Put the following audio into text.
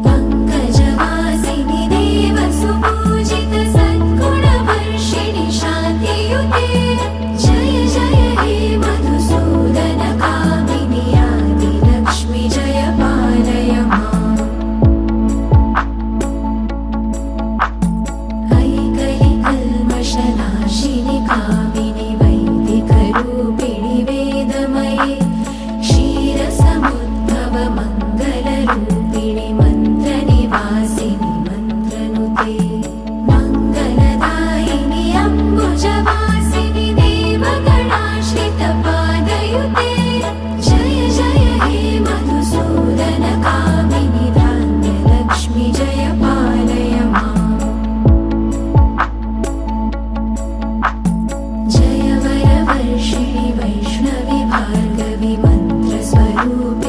पङ्कजवासिनि देवसुपूजित सद्गुणवर्षिणि शान्तियुते जय जय हे मधुसूदन कामिनि आदिलक्ष्मि जय पालय माम् ऐकलिकल्मषनाशिनि कामिनि वैदिकरूपिणि वेदमये क्षीरसमुद्भव मङ्गलरूपिणि मन्त्रनिवासिनि मन्त्रनुते मङ्गलदायिनि अम्बुजवासिनि देवगणाश्रितपादयुते जय जय हे मधुसूदन कामिनि धान्यलक्ष्मि जय पालय माम् जय वरवर्षिणि वैष्णवि भार्गवि मन्त्रस्वरूपिणि